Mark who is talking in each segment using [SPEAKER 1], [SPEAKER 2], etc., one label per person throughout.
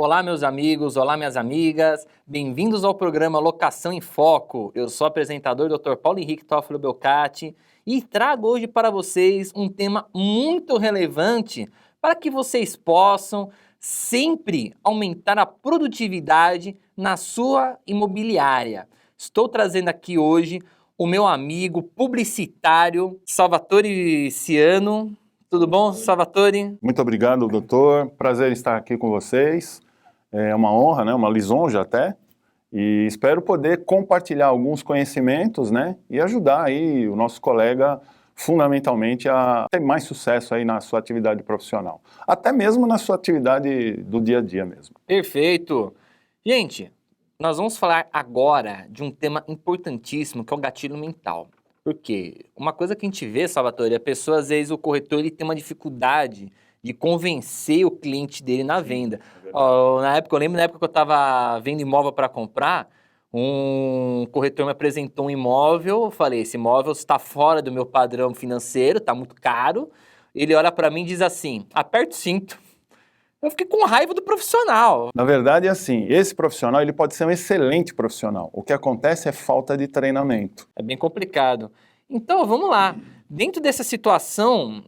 [SPEAKER 1] Olá, meus amigos, olá, minhas amigas, bem-vindos ao programa Locação em Foco. Eu sou o apresentador Dr. Paulo Henrique Toffolo Belcati e trago hoje para vocês um tema muito relevante para que vocês possam sempre aumentar a produtividade na sua imobiliária. Estou trazendo aqui hoje o meu amigo publicitário Salvatore Ciano. Tudo bom, Salvatore?
[SPEAKER 2] Muito obrigado, doutor. Prazer em estar aqui com vocês. É uma honra, né? Uma lisonja até. E espero poder compartilhar alguns conhecimentos, né? E ajudar aí o nosso colega, fundamentalmente, a ter mais sucesso aí na sua atividade profissional. Até mesmo na sua atividade do dia a dia mesmo.
[SPEAKER 1] Perfeito. Gente, nós vamos falar agora de um tema importantíssimo, que é o gatilho mental. Por quê? Uma coisa que a gente vê, Salvatore, a pessoa, às vezes, o corretor ele tem uma dificuldade de convencer o cliente dele na venda. Eu lembro na época que eu estava vendo imóvel para comprar, um corretor me apresentou um imóvel, eu falei, esse imóvel está fora do meu padrão financeiro, está muito caro. Ele olha para mim e diz assim, aperta o cinto. Eu fiquei com raiva do profissional.
[SPEAKER 2] Na verdade, é assim, esse profissional ele pode ser um excelente profissional. O que acontece é falta de treinamento.
[SPEAKER 1] É bem complicado. Então, vamos lá. Dentro dessa situação,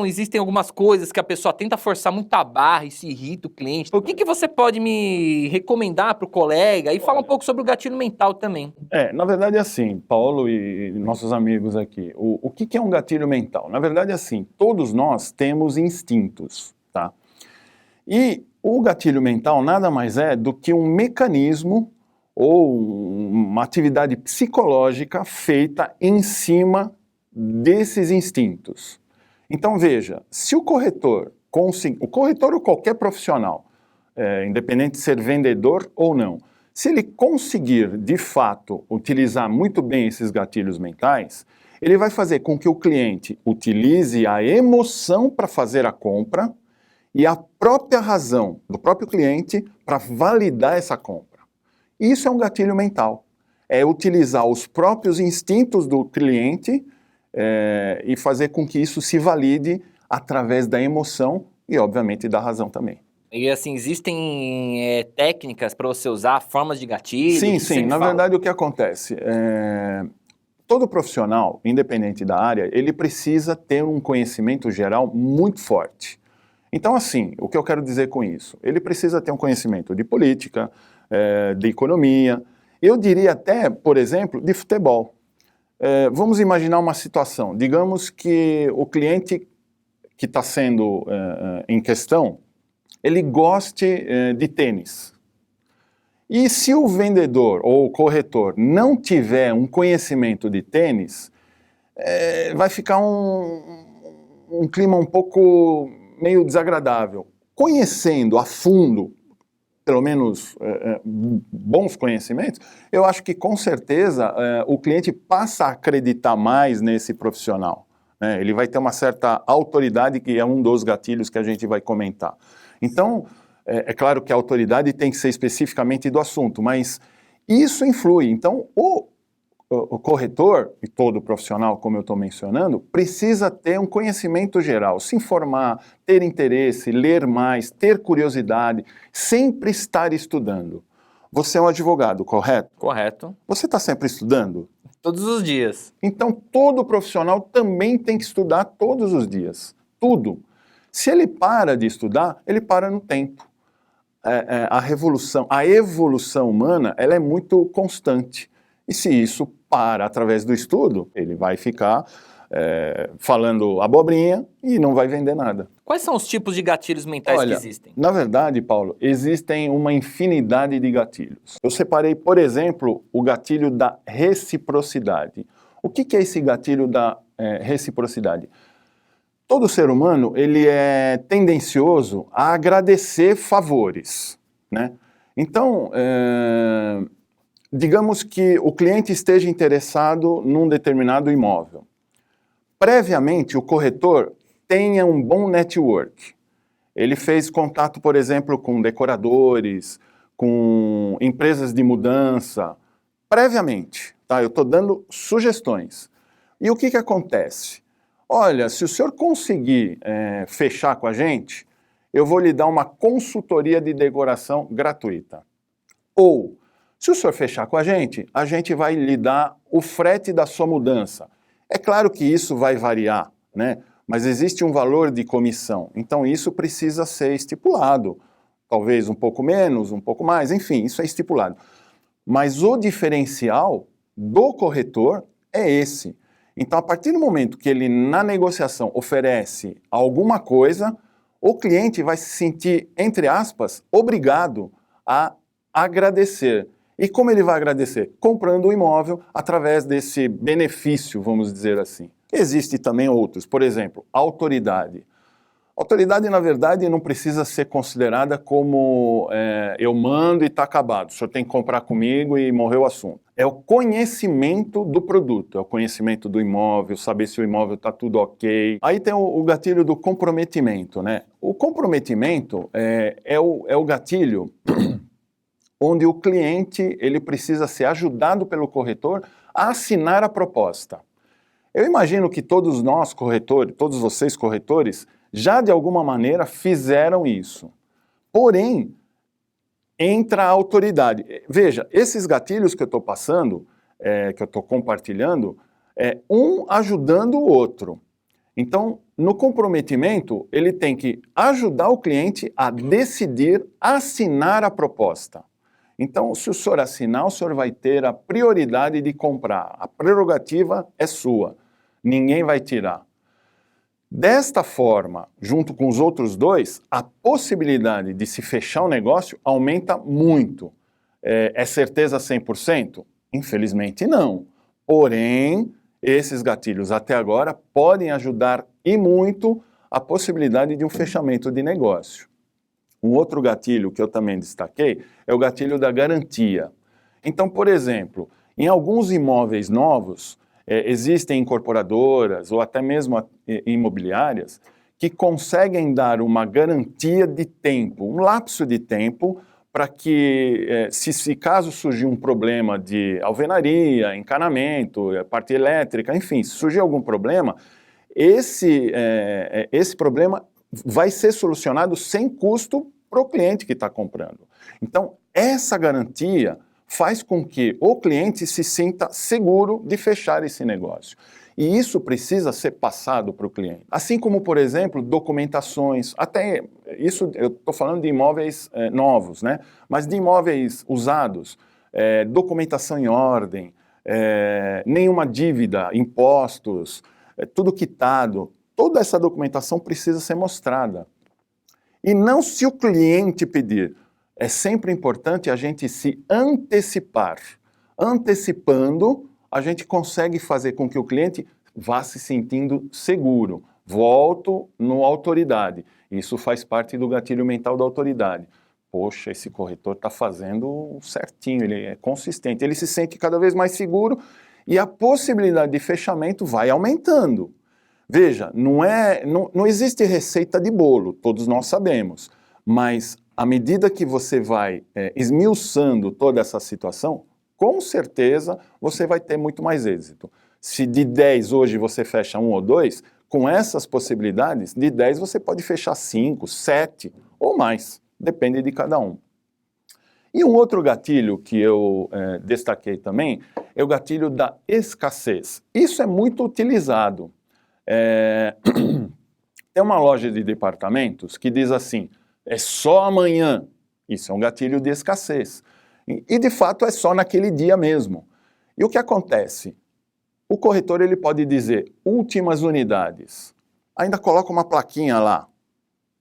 [SPEAKER 1] existem algumas coisas que a pessoa tenta forçar muito a barra e se irrita o cliente. O que você pode me recomendar para o colega e falar um pouco sobre o gatilho mental também?
[SPEAKER 2] Na verdade é assim, Paulo e nossos amigos aqui, o que é um gatilho mental? Na verdade é assim, todos nós temos instintos, tá? E o gatilho mental nada mais é do que um mecanismo ou uma atividade psicológica feita em cima desses instintos. Então veja, se o corretor ou qualquer profissional, independente de ser vendedor ou não, se ele conseguir de fato utilizar muito bem esses gatilhos mentais, ele vai fazer com que o cliente utilize a emoção para fazer a compra e a própria razão do próprio cliente para validar essa compra. Isso é um gatilho mental. É utilizar os próprios instintos do cliente e fazer com que isso se valide através da emoção e, obviamente, da razão também.
[SPEAKER 1] E assim, existem técnicas para você usar, formas de gatilho?
[SPEAKER 2] Sim. Na verdade, o que acontece? Todo profissional, independente da área, ele precisa ter um conhecimento geral muito forte. Então, assim, o que eu quero dizer com isso? Ele precisa ter um conhecimento de política, de economia, eu diria até, por exemplo, de futebol. Vamos imaginar uma situação, digamos que o cliente que está sendo em questão, ele goste de tênis. E se o vendedor ou o corretor não tiver um conhecimento de tênis, vai ficar um clima um pouco meio desagradável. Conhecendo a fundo, pelo menos bons conhecimentos, eu acho que com certeza o cliente passa a acreditar mais nesse profissional. Né? Ele vai ter uma certa autoridade, que é um dos gatilhos que a gente vai comentar. Então, é claro que a autoridade tem que ser especificamente do assunto, mas isso influi. Então, o corretor, e todo profissional, como eu estou mencionando, precisa ter um conhecimento geral, se informar, ter interesse, ler mais, ter curiosidade, sempre estar estudando. Você é um advogado, correto?
[SPEAKER 1] Correto.
[SPEAKER 2] Você está sempre estudando?
[SPEAKER 1] Todos os dias. Então,
[SPEAKER 2] todo profissional também tem que estudar todos os dias. Tudo. Se ele para de estudar, ele para no tempo. A evolução humana, ela é muito constante. E se isso para através do estudo, ele vai ficar falando abobrinha e não vai vender nada.
[SPEAKER 1] Quais são os tipos de gatilhos mentais que existem?
[SPEAKER 2] Na verdade, Paulo, existem uma infinidade de gatilhos. Eu separei, por exemplo, o gatilho da reciprocidade. O que é esse gatilho da reciprocidade? Todo ser humano, ele é tendencioso a agradecer favores, né? Então, digamos que o cliente esteja interessado num determinado imóvel. Previamente, o corretor tenha um bom network. Ele fez contato, por exemplo, com decoradores, com empresas de mudança, previamente, tá? Eu estou dando sugestões. E o que acontece? Olha, se o senhor conseguir fechar com a gente, eu vou lhe dar uma consultoria de decoração gratuita. Ou, se o senhor fechar com a gente vai lhe dar o frete da sua mudança. É claro que isso vai variar, né? Mas existe um valor de comissão, então isso precisa ser estipulado. Talvez um pouco menos, um pouco mais, enfim, isso é estipulado. Mas o diferencial do corretor é esse. Então, a partir do momento que ele, na negociação, oferece alguma coisa, o cliente vai se sentir, entre aspas, obrigado a agradecer. E como ele vai agradecer? Comprando o imóvel através desse benefício, vamos dizer assim. Existem também outros, por exemplo, a autoridade. A autoridade, na verdade, não precisa ser considerada como eu mando e está acabado, o senhor tem que comprar comigo e morreu o assunto. É o conhecimento do produto, é o conhecimento do imóvel, saber se o imóvel está tudo ok. Aí tem o gatilho do comprometimento, né? O comprometimento é o gatilho onde o cliente ele precisa ser ajudado pelo corretor a assinar a proposta. Eu imagino que todos nós, corretores, todos vocês, corretores, já de alguma maneira fizeram isso. Porém, entra a autoridade. Veja, esses gatilhos que eu estou passando, que eu estou compartilhando, um ajudando o outro. Então, no comprometimento, ele tem que ajudar o cliente a decidir assinar a proposta. Então, se o senhor assinar, o senhor vai ter a prioridade de comprar. A prerrogativa é sua. Ninguém vai tirar. Desta forma, junto com os outros dois, a possibilidade de se fechar o negócio aumenta muito. É certeza 100%? Infelizmente não. Porém, esses gatilhos até agora podem ajudar e muito a possibilidade de um fechamento de negócio. Um outro gatilho que eu também destaquei é o gatilho da garantia. Então, por exemplo, em alguns imóveis novos, existem incorporadoras ou até mesmo imobiliárias que conseguem dar uma garantia de tempo, um lapso de tempo, para que, se caso surgir um problema de alvenaria, encanamento, parte elétrica, enfim, se surgir algum problema, esse problema vai ser solucionado sem custo para o cliente que está comprando. Então, essa garantia faz com que o cliente se sinta seguro de fechar esse negócio. E isso precisa ser passado para o cliente. Assim como, por exemplo, documentações, até isso eu estou falando de imóveis novos, né? Mas de imóveis usados, documentação em ordem, nenhuma dívida, impostos, tudo quitado, toda essa documentação precisa ser mostrada. E não se o cliente pedir. É sempre importante a gente se antecipar. Antecipando, a gente consegue fazer com que o cliente vá se sentindo seguro. Volto no autoridade. Isso faz parte do gatilho mental da autoridade. Poxa, esse corretor está fazendo certinho, ele é consistente, ele se sente cada vez mais seguro e a possibilidade de fechamento vai aumentando. Veja, não existe receita de bolo, todos nós sabemos, mas à medida que você vai esmiuçando toda essa situação, com certeza você vai ter muito mais êxito. Se de 10 hoje você fecha 1 ou 2, com essas possibilidades, de 10 você pode fechar 5, 7 ou mais, depende de cada um. E um outro gatilho que eu destaquei também é o gatilho da escassez. Isso é muito utilizado. Tem uma loja de departamentos que diz assim, é só amanhã. Isso é um gatilho de escassez. E de fato é só naquele dia mesmo. E o que acontece? O corretor ele pode dizer últimas unidades. Ainda coloca uma plaquinha lá.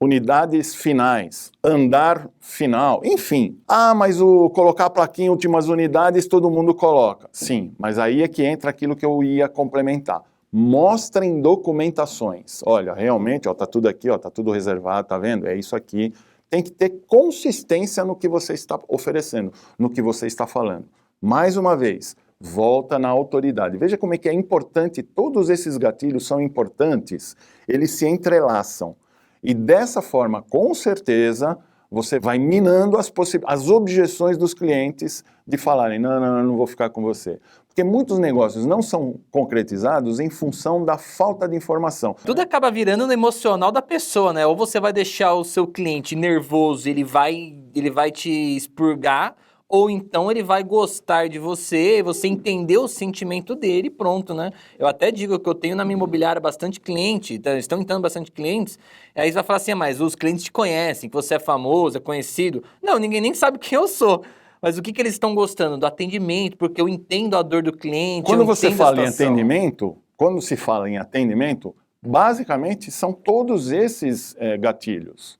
[SPEAKER 2] Unidades finais, andar final, enfim. Ah, mas colocar a plaquinha últimas unidades todo mundo coloca. Sim, mas aí é que entra aquilo que eu ia complementar. Mostrem documentações. Olha, realmente, está tudo aqui, está tudo reservado, está vendo? É isso aqui. Tem que ter consistência no que você está oferecendo, no que você está falando. Mais uma vez, volta na autoridade. Veja como é que é importante, todos esses gatilhos são importantes, eles se entrelaçam. E dessa forma, com certeza, você vai minando as objeções dos clientes de falarem, não vou ficar com você. Porque muitos negócios não são concretizados em função da falta de informação.
[SPEAKER 1] Tudo acaba virando no emocional da pessoa, né? Ou você vai deixar o seu cliente nervoso, ele vai te expurgar, ou então ele vai gostar de você entender o sentimento dele e pronto, né? Eu até digo que eu tenho na minha imobiliária bastante cliente, estão entrando bastante clientes, aí você vai falar assim, mas os clientes te conhecem, que você é famoso, é conhecido. Não, ninguém nem sabe quem eu sou. Mas o que eles estão gostando? Do atendimento, porque eu entendo a dor do cliente.
[SPEAKER 2] Quando você fala em atendimento, quando se fala em atendimento, basicamente são todos esses gatilhos.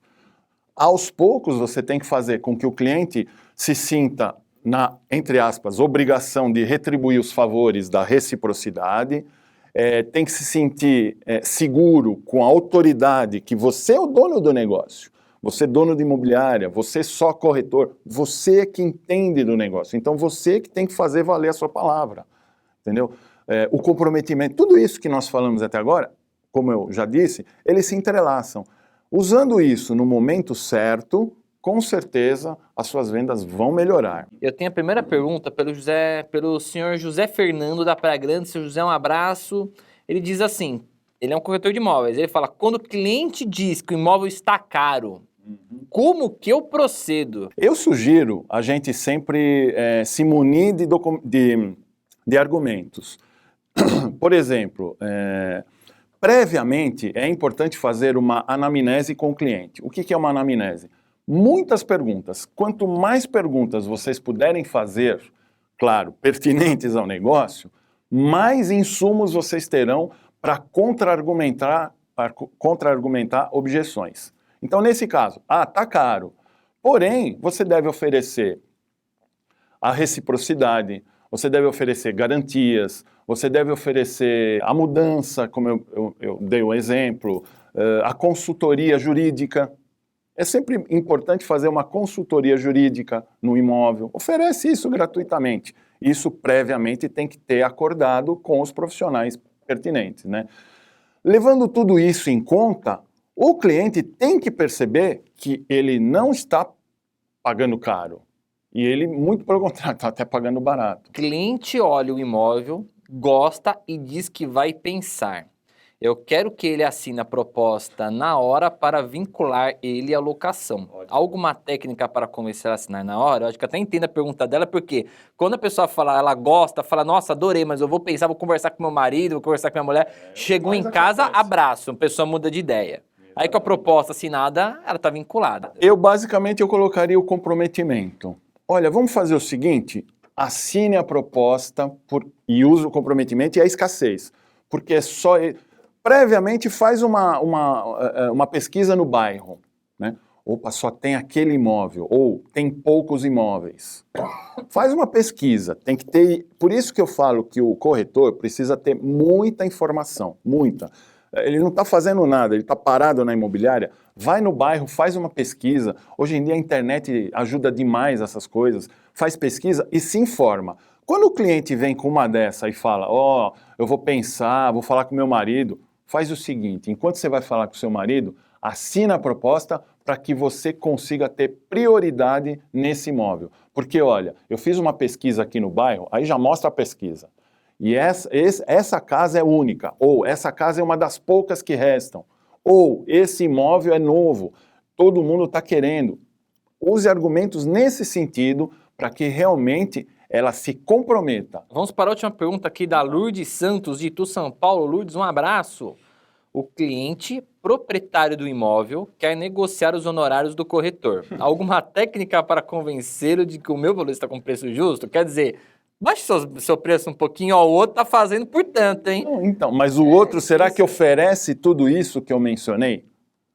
[SPEAKER 2] Aos poucos você tem que fazer com que o cliente se sinta na, entre aspas, obrigação de retribuir os favores da reciprocidade, tem que se sentir seguro com a autoridade que você é o dono do negócio. Você é dono de imobiliária, você é só corretor, você é que entende do negócio. Então você que tem que fazer valer a sua palavra, entendeu? O comprometimento, tudo isso que nós falamos até agora, como eu já disse, eles se entrelaçam. Usando isso no momento certo, com certeza as suas vendas vão melhorar.
[SPEAKER 1] Eu tenho a primeira pergunta pelo senhor José Fernando da Praia Grande. Senhor José, um abraço. Ele diz assim, ele é um corretor de imóveis, ele fala, quando o cliente diz que o imóvel está caro, como que eu procedo?
[SPEAKER 2] Eu sugiro a gente sempre se munir de argumentos. Por exemplo, previamente é importante fazer uma anamnese com o cliente. O que é uma anamnese? Muitas perguntas. Quanto mais perguntas vocês puderem fazer, claro, pertinentes ao negócio, mais insumos vocês terão para contra-argumentar objeções. Então, nesse caso, tá caro. Porém, você deve oferecer a reciprocidade, você deve oferecer garantias, você deve oferecer a mudança, como eu dei o exemplo, a consultoria jurídica. É sempre importante fazer uma consultoria jurídica no imóvel. Oferece isso gratuitamente. Isso previamente tem que ter acordado com os profissionais pertinentes, né? Levando tudo isso em conta, o cliente tem que perceber que ele não está pagando caro. E ele, muito pelo contrário, está até pagando barato.
[SPEAKER 1] Cliente olha o imóvel, gosta e diz que vai pensar. Eu quero que ele assine a proposta na hora para vincular ele à locação. Alguma técnica para convencer a assinar na hora? Eu acho que até entendo a pergunta dela, porque quando a pessoa fala, ela gosta, fala, nossa, adorei, mas eu vou pensar, vou conversar com meu marido, vou conversar com minha mulher. Chegou em casa, abraço, a pessoa muda de ideia. Aí com a proposta assinada, ela está vinculada.
[SPEAKER 2] Basicamente, eu colocaria o comprometimento. Olha, vamos fazer o seguinte, assine a proposta e use o comprometimento e a escassez. Porque é só... Previamente faz uma pesquisa no bairro, né? Opa, só tem aquele imóvel, ou tem poucos imóveis. Faz uma pesquisa, tem que ter... Por isso que eu falo que o corretor precisa ter muita informação, muita. Ele não está fazendo nada, ele está parado na imobiliária, vai no bairro, faz uma pesquisa. Hoje em dia a internet ajuda demais essas coisas. Faz pesquisa e se informa. Quando o cliente vem com uma dessa e fala, eu vou pensar, vou falar com meu marido, faz o seguinte, enquanto você vai falar com o seu marido, assina a proposta para que você consiga ter prioridade nesse imóvel. Porque, olha, eu fiz uma pesquisa aqui no bairro, aí já mostra a pesquisa. E essa casa é única, ou essa casa é uma das poucas que restam, ou esse imóvel é novo, todo mundo está querendo. Use argumentos nesse sentido para que realmente ela se comprometa.
[SPEAKER 1] Vamos para a última pergunta aqui da Lourdes Santos, de Itu, São Paulo. Lourdes, um abraço. O cliente proprietário do imóvel quer negociar os honorários do corretor. Alguma técnica para convencê-lo de que o meu valor está com preço justo? Quer dizer, baixe seu preço um pouquinho, o outro está fazendo por tanto, hein?
[SPEAKER 2] Não, então, mas o outro, será que oferece tudo isso que eu mencionei?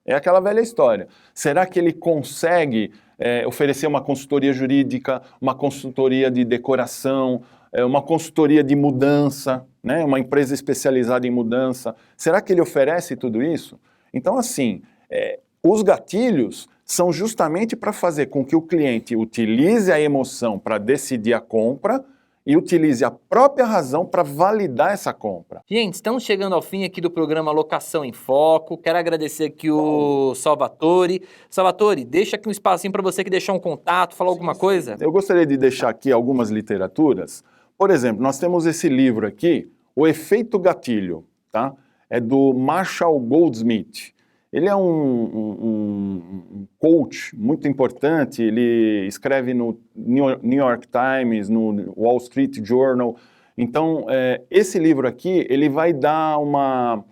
[SPEAKER 2] É aquela velha história. Será que ele consegue oferecer uma consultoria jurídica, uma consultoria de decoração, uma consultoria de mudança, né? Uma empresa especializada em mudança? Será que ele oferece tudo isso? Então, assim, os gatilhos são justamente para fazer com que o cliente utilize a emoção para decidir a compra e utilize a própria razão para validar essa compra.
[SPEAKER 1] Gente, estamos chegando ao fim aqui do programa Locação em Foco. Quero agradecer aqui o Salvatore. Salvatore, deixa aqui um espacinho para você que deixar um contato, falar alguma coisa.
[SPEAKER 2] Eu gostaria de deixar aqui algumas literaturas. Por exemplo, nós temos esse livro aqui, O Efeito Gatilho, tá? É do Marshall Goldsmith. Ele é um coach muito importante, ele escreve no New York Times, no Wall Street Journal. Então, esse livro aqui, ele vai dar uma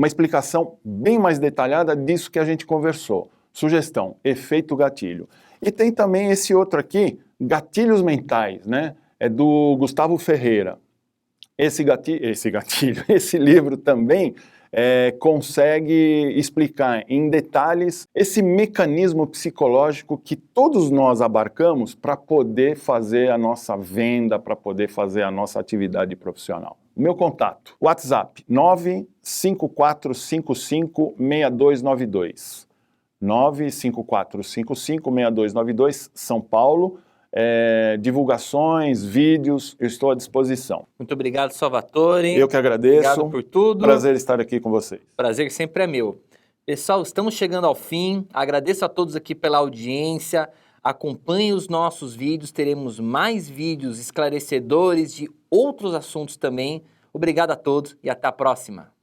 [SPEAKER 2] explicação bem mais detalhada disso que a gente conversou. Sugestão, efeito gatilho. E tem também esse outro aqui, Gatilhos Mentais, né? É do Gustavo Ferreira. Esse livro também consegue explicar em detalhes esse mecanismo psicológico que todos nós abarcamos para poder fazer a nossa venda, para poder fazer a nossa atividade profissional. O meu contato, WhatsApp, 954556292. 954556292, São Paulo. Divulgações, vídeos, eu estou à disposição.
[SPEAKER 1] Muito obrigado, Salvatore.
[SPEAKER 2] Eu que agradeço.
[SPEAKER 1] Obrigado por tudo.
[SPEAKER 2] Prazer estar aqui com vocês.
[SPEAKER 1] Prazer sempre é meu. Pessoal, estamos chegando ao fim. Agradeço a todos aqui pela audiência. Acompanhe os nossos vídeos. Teremos mais vídeos esclarecedores de outros assuntos também. Obrigado a todos e até a próxima.